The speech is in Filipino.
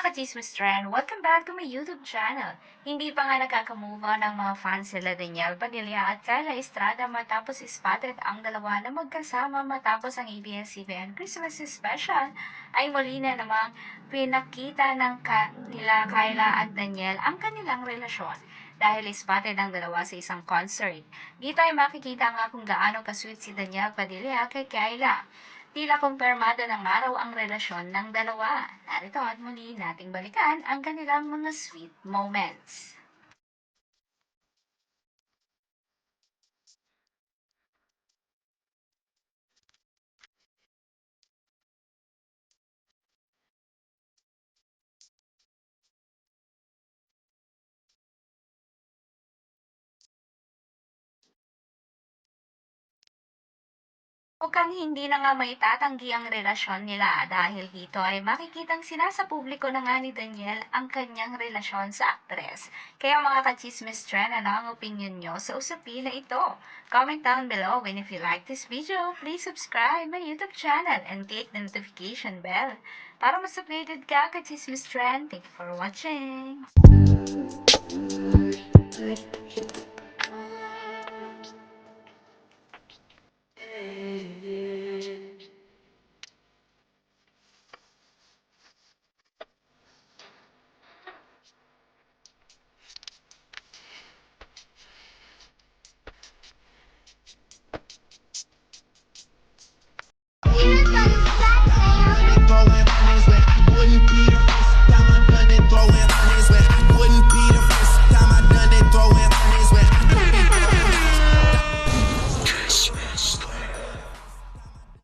ka-chismis trend! Welcome back to my YouTube channel. Hindi pa nga nakaka-move on ang mga fans sila Daniel Padilla at KAILA Estrada matapos spotted ang dalawa na magkasama matapos ang ABS-CBN Christmas Special ay muli na namang pinakita ng nila KAILA at Daniel ang kanilang relasyon dahil spotted ang dalawa sa isang concert. Dito ay makikita nga kung gaano ka-sweet si Daniel Padilla kay KAILA. Tila kumpirmado ng araw ang relasyon ng dalawa. Narito at muli nating balikan ang kanilang mga sweet moments. Mukhang hindi na nga maitatanggi ang relasyon nila dahil dito ay makikitang sinasa publiko na nga ni Daniel ang kanyang relasyon sa aktres. Kaya mga kachismis trend, ano ang opinion nyo sa usapin na ito? Comment down below, and if you like this video, please subscribe my YouTube channel and click the notification bell para mas updated ka kachismis trend. Thank you for watching!